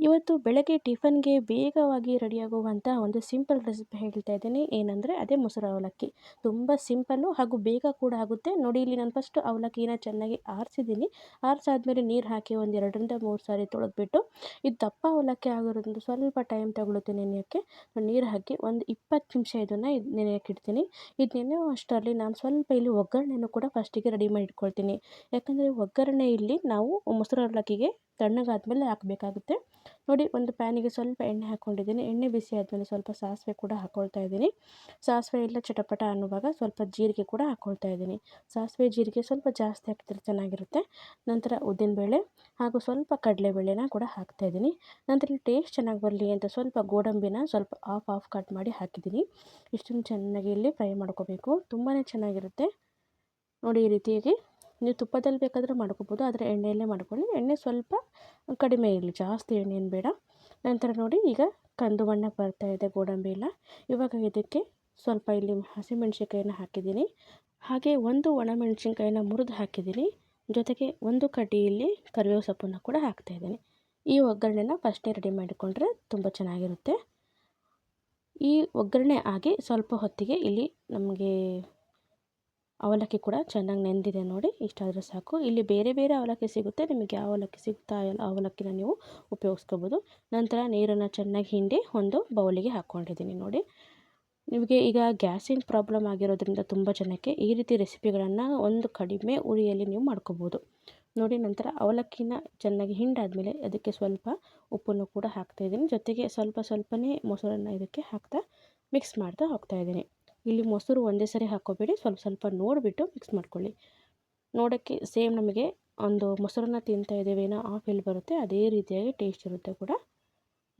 ಇವತ್ತು ಬೆಳಗ್ಗೆ ಟಿಫನ್‌ಗೆ ಬೇಗವಾಗಿ ರೆಡಿಯಾಗುವಂಥ ಒಂದು ಸಿಂಪಲ್ ರೆಸಿಪಿ ಹೇಳ್ತಾ ಇದ್ದೀನಿ. ಏನಂದರೆ ಅದೇ ಮೊಸರು ಅವಲಕ್ಕಿ. ತುಂಬ ಸಿಂಪಲ್ಲು ಹಾಗೂ ಬೇಗ ಕೂಡ ಆಗುತ್ತೆ. ನೋಡಿ ಇಲ್ಲಿ ನಾನು ಫಸ್ಟು ಅವಲಕ್ಕಿನ ಚೆನ್ನಾಗಿ ಆರಿಸಿದ್ದೀನಿ. ಆರಿಸಾದ್ಮೇಲೆ ನೀರು ಹಾಕಿ ಒಂದು 2ರಿಂದ 3 ಸಾರಿ ತೊಳೆದ್ಬಿಟ್ಟು, ಇದು ದಪ್ಪ ಅವಲಕ್ಕಿ ಆಗಿರೋದ್ರಿಂದ ಸ್ವಲ್ಪ ಟೈಮ್ ತಗೊಳುತ್ತೆ ನೆನೆಯೋಕ್ಕೆ. ನೀರು ಹಾಕಿ ಒಂದು 20 ನಿಮಿಷ ಇದನ್ನು ನೆನೆಯೋಕ್ಕೆ ಇಡ್ತೀನಿ. ಇದು ನೆನೆಯೋ ಅಷ್ಟರಲ್ಲಿ ನಾನು ಸ್ವಲ್ಪ ಇಲ್ಲಿ ಒಗ್ಗರಣೆನೂ ಕೂಡ ಫಸ್ಟಿಗೆ ರೆಡಿ ಮಾಡಿ ಇಟ್ಕೊಳ್ತೀನಿ. ಯಾಕಂದರೆ ಒಗ್ಗರಣೆ ಇಲ್ಲಿ ನಾವು ಮೊಸರು ಅವಲಕ್ಕಿಗೆ ತಣ್ಣಗಾದ್ಮೇಲೆ ಹಾಕಬೇಕಾಗುತ್ತೆ. ನೋಡಿ ಒಂದು ಪ್ಯಾನಿಗೆ ಸ್ವಲ್ಪ ಎಣ್ಣೆ ಹಾಕ್ಕೊಂಡಿದ್ದೀನಿ. ಎಣ್ಣೆ ಬಿಸಿ ಆದಮೇಲೆ ಸ್ವಲ್ಪ ಸಾಸಿವೆ ಕೂಡ ಹಾಕ್ಕೊಳ್ತಾ ಇದ್ದೀನಿ. ಸಾಸಿವೆ ಎಲ್ಲ ಚಟಪಟ ಅನ್ನುವಾಗ ಸ್ವಲ್ಪ ಜೀರಿಗೆ ಕೂಡ ಹಾಕ್ಕೊಳ್ತಾ ಇದ್ದೀನಿ. ಸಾಸಿವೆ ಜೀರಿಗೆ ಸ್ವಲ್ಪ ಜಾಸ್ತಿ ಹಾಕಿದ್ರೆ ಚೆನ್ನಾಗಿರುತ್ತೆ. ನಂತರ ಉದ್ದಿನಬೇಳೆ ಹಾಗೂ ಸ್ವಲ್ಪ ಕಡಲೆಬೇಳೆನ ಕೂಡ ಹಾಕ್ತಾಯಿದ್ದೀನಿ. ನಂತರ ಇಲ್ಲಿ ಟೇಸ್ಟ್ ಚೆನ್ನಾಗಿ ಬರಲಿ ಅಂತ ಸ್ವಲ್ಪ ಗೋಡಂಬಿನ ಸ್ವಲ್ಪ ಹಾಫ್ ಕಟ್ ಮಾಡಿ ಹಾಕಿದ್ದೀನಿ. ಇಷ್ಟನ್ನು ಚೆನ್ನಾಗಿ ಇಲ್ಲಿ ಫ್ರೈ ಮಾಡ್ಕೋಬೇಕು. ತುಂಬಾ ಚೆನ್ನಾಗಿರುತ್ತೆ. ನೋಡಿ ಈ ರೀತಿಯಾಗಿ ನೀವು ತುಪ್ಪದಲ್ಲಿ ಬೇಕಾದರೆ ಮಾಡ್ಕೋಬೋದು, ಆದರೆ ಎಣ್ಣೆಯಲ್ಲೇ ಮಾಡ್ಕೊಳ್ಳಿ. ಎಣ್ಣೆ ಸ್ವಲ್ಪ ಕಡಿಮೆ ಇರಲಿ, ಜಾಸ್ತಿ ಎಣ್ಣೆ ಏನು ಬೇಡ. ನಂತರ ನೋಡಿ ಈಗ ಕಂದು ಬಣ್ಣಕ್ಕೆ ಬರ್ತಾ ಇದೆ ಗೋಡಂಬಿ ಎಲ್ಲ. ಇವಾಗ ಇದಕ್ಕೆ ಸ್ವಲ್ಪ ಇಲ್ಲಿ ಹಸಿಮೆಣ್ಸಿನ್ಕಾಯಿನ ಹಾಕಿದ್ದೀನಿ. ಹಾಗೆ ಒಂದು ಒಣಮೆಣಸಿನ್ಕಾಯಿನ ಮುರಿದು ಹಾಕಿದ್ದೀನಿ. ಜೊತೆಗೆ ಒಂದು ಕಡ್ಡಿ ಇಲ್ಲಿ ಕರಿಬೇವು ಸೊಪ್ಪನ್ನು ಕೂಡ ಹಾಕ್ತಾಯಿದ್ದೀನಿ. ಈ ಒಗ್ಗರಣೆನ ಫಸ್ಟೇ ರೆಡಿ ಮಾಡಿಕೊಂಡ್ರೆ ತುಂಬ ಚೆನ್ನಾಗಿರುತ್ತೆ. ಈ ಒಗ್ಗರಣೆ ಆಗಿ ಸ್ವಲ್ಪ ಹೊತ್ತಿಗೆ ಇಲ್ಲಿ ನಮಗೆ ಅವಲಕ್ಕಿ ಕೂಡ ಚೆನ್ನಾಗಿ ನೆಂದಿದೆ ನೋಡಿ, ಇಷ್ಟಾದರೆ ಸಾಕು. ಇಲ್ಲಿ ಬೇರೆ ಬೇರೆ ಅವಲಕ್ಕಿ ಸಿಗುತ್ತೆ, ನಿಮಗೆ ಯಾವ ಅವಲಕ್ಕಿ ಸಿಗ್ತಾ ಇಲ್ಲ ಅವಲಕ್ಕಿನ ನೀವು ಉಪಯೋಗಿಸ್ಕೋಬೋದು. ನಂತರ ನೀರನ್ನು ಚೆನ್ನಾಗಿ ಹಿಂಡಿ ಒಂದು ಬೌಲಿಗೆ ಹಾಕ್ಕೊಂಡಿದ್ದೀನಿ ನೋಡಿ. ನಿಮಗೆ ಈಗ ಗ್ಯಾಸಿನ ಪ್ರಾಬ್ಲಮ್ ಆಗಿರೋದ್ರಿಂದ ತುಂಬ ಜನಕ್ಕೆ ಈ ರೀತಿ ರೆಸಿಪಿಗಳನ್ನು ಒಂದು ಕಡಿಮೆ ಉರಿಯಲ್ಲಿ ನೀವು ಮಾಡ್ಕೋಬೋದು ನೋಡಿ. ನಂತರ ಅವಲಕ್ಕಿನ ಚೆನ್ನಾಗಿ ಹಿಂಡಾದಮೇಲೆ ಅದಕ್ಕೆ ಸ್ವಲ್ಪ ಉಪ್ಪನ್ನು ಕೂಡ ಹಾಕ್ತಾಯಿದ್ದೀನಿ. ಜೊತೆಗೆ ಸ್ವಲ್ಪನೇ ಮೊಸರನ್ನು ಇದಕ್ಕೆ ಹಾಕ್ತಾ ಮಿಕ್ಸ್ ಮಾಡ್ತಾ ಹೋಗ್ತಾಯಿದ್ದೀನಿ. ಇಲ್ಲಿ ಮೊಸರು ಒಂದೇ ಸರಿ ಹಾಕ್ಕೋಬೇಡಿ, ಸ್ವಲ್ಪ ನೋಡಿಬಿಟ್ಟು ಮಿಕ್ಸ್ ಮಾಡ್ಕೊಳ್ಳಿ. ನೋಡೋಕ್ಕೆ ಸೇಮ್ ನಮಗೆ ಒಂದು ಮೊಸರನ್ನ ತಿಂತಾ ಇದ್ದೀವೇನೋ ಆ ಫೀಲ್ ಬರುತ್ತೆ, ಅದೇ ರೀತಿಯಾಗಿ ಟೇಸ್ಟ್ ಇರುತ್ತೆ ಕೂಡ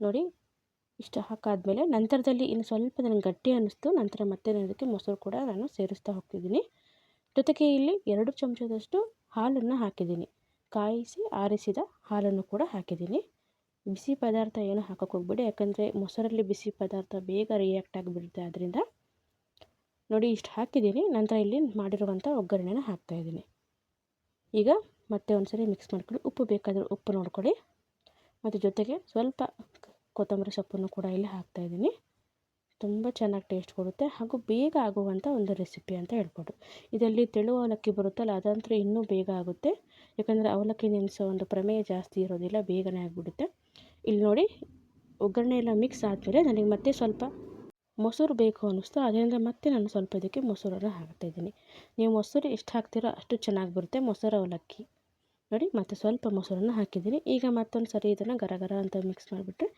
ನೋಡಿ. ಇಷ್ಟು ಹಾಕಾದ್ಮೇಲೆ ನಂತರದಲ್ಲಿ ಇನ್ನು ಸ್ವಲ್ಪ ನನಗೆ ಗಟ್ಟಿ ಅನ್ನಿಸ್ತು. ನಂತರ ಮತ್ತೆ ನಾನು ಇದಕ್ಕೆ ಮೊಸರು ಕೂಡ ನಾನು ಸೇರಿಸ್ತಾ ಹೋಗ್ತಿದ್ದೀನಿ. ಜೊತೆಗೆ ಇಲ್ಲಿ 2 ಚಮಚದಷ್ಟು ಹಾಲನ್ನು ಹಾಕಿದ್ದೀನಿ. ಕಾಯಿಸಿ ಆರಿಸಿದ ಹಾಲನ್ನು ಕೂಡ ಹಾಕಿದ್ದೀನಿ. ಬಿಸಿ ಪದಾರ್ಥ ಏನು ಹಾಕೋಕ್ಕೆ ಹೋಗ್ಬೇಡಿ, ಯಾಕಂದರೆ ಮೊಸರಲ್ಲಿ ಬಿಸಿ ಪದಾರ್ಥ ಬೇಗ ರಿಯಾಕ್ಟ್ ಆಗಿಬಿಡುತ್ತೆ. ಅದರಿಂದ ನೋಡಿ ಇಷ್ಟು ಹಾಕಿದ್ದೀನಿ. ನಂತರ ಇಲ್ಲಿ ಮಾಡಿರುವಂಥ ಒಗ್ಗರಣೆನ ಹಾಕ್ತಾಯಿದ್ದೀನಿ. ಈಗ ಮತ್ತೆ ಒಂದು ಸರಿ ಮಿಕ್ಸ್ ಮಾಡ್ಕೊಳ್ಳಿ. ಉಪ್ಪು ಬೇಕಾದರೆ ಉಪ್ಪು ನೋಡ್ಕೊಳ್ಳಿ. ಮತ್ತು ಜೊತೆಗೆ ಸ್ವಲ್ಪ ಕೊತ್ತಂಬರಿ ಸೊಪ್ಪನ್ನು ಕೂಡ ಇಲ್ಲಿ ಹಾಕ್ತಾಯಿದ್ದೀನಿ. ತುಂಬ ಚೆನ್ನಾಗಿ ಟೇಸ್ಟ್ ಕೊಡುತ್ತೆ ಹಾಗೂ ಬೇಗ ಆಗುವಂಥ ಒಂದು ರೆಸಿಪಿ ಅಂತ ಹೇಳ್ಬೋದು. ಇದರಲ್ಲಿ ತೆಳು ಅವಲಕ್ಕಿ ಬರುತ್ತಲ್ಲ, ಅದಂತೂ ಇನ್ನೂ ಬೇಗ ಆಗುತ್ತೆ. ಯಾಕಂದರೆ ಅವಲಕ್ಕಿ ನೆನೆಸೋ ಒಂದು ಪ್ರಮೇಯ ಜಾಸ್ತಿ ಇರೋದಿಲ್ಲ, ಬೇಗನೆ ಆಗಿಬಿಡುತ್ತೆ. ಇಲ್ಲಿ ನೋಡಿ ಒಗ್ಗರಣೆ ಎಲ್ಲ ಮಿಕ್ಸ್ ಆದಮೇಲೆ ನನಗೆ ಮತ್ತೆ ಸ್ವಲ್ಪ ಮೊಸರು ಬೇಕು ಅನ್ನಿಸ್ತು, ಅದರಿಂದ ಮತ್ತೆ ನಾನು ಸ್ವಲ್ಪ ಇದಕ್ಕೆ ಮೊಸರನ್ನು ಹಾಕ್ತಾಯಿದ್ದೀನಿ. ನೀವು ಮೊಸರು ಎಷ್ಟು ಹಾಕ್ತೀರೋ ಅಷ್ಟು ಚೆನ್ನಾಗಿ ಬರುತ್ತೆ ಮೊಸರು ಅವಲಕ್ಕಿ ನೋಡಿ. ಮತ್ತು ಸ್ವಲ್ಪ ಮೊಸರನ್ನು ಹಾಕಿದ್ದೀನಿ. ಈಗ ಮತ್ತೊಂದು ಸರಿ ಇದನ್ನು ಗರ ಅಂತ ಮಿಕ್ಸ್ ಮಾಡಿಬಿಟ್ರೆ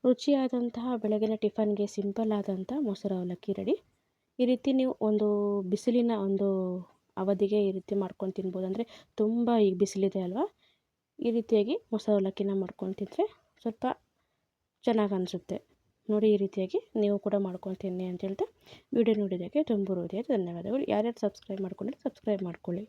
ರುಚಿಯಾದಂತಹ ಬೆಳಗಿನ ಟಿಫನ್ಗೆ ಸಿಂಪಲ್ ಆದಂಥ ಮೊಸರು ಅವಲಕ್ಕಿ ರೆಡಿ. ಈ ರೀತಿ ನೀವು ಒಂದು ಬಿಸಿಲಿನ ಒಂದು ಅವಧಿಗೆ ಈ ರೀತಿ ಮಾಡ್ಕೊಂಡು ತಿನ್ಬೋದು. ಅಂದರೆ ತುಂಬ ಈಗ ಬಿಸಿಲಿದೆ ಅಲ್ವಾ, ಈ ರೀತಿಯಾಗಿ ಮೊಸರು ಅವಲಕ್ಕಿನ ಮಾಡ್ಕೊಂಡು ತಿಂದರೆ ಸ್ವಲ್ಪ ಚೆನ್ನಾಗಿ ಅನಿಸುತ್ತೆ ನೋಡಿ. ಈ ರೀತಿಯಾಗಿ ನೀವು ಕೂಡ ಮಾಡ್ಕೊಂಡು ತಿನ್ನಿ ಅಂತ ಹೇಳ್ತಾ ವಿಡಿಯೋ ನೋಡಿದ್ದಕ್ಕೆ ತುಂಬ ಹೃದಯದ ಧನ್ಯವಾದಗಳು. ಯಾರ್ಯಾರು ಸಬ್ಸ್ಕ್ರೈಬ್ ಮಾಡ್ಕೊಂಡ್ರೆ ಸಬ್ಸ್ಕ್ರೈಬ್ ಮಾಡ್ಕೊಳ್ಳಿ.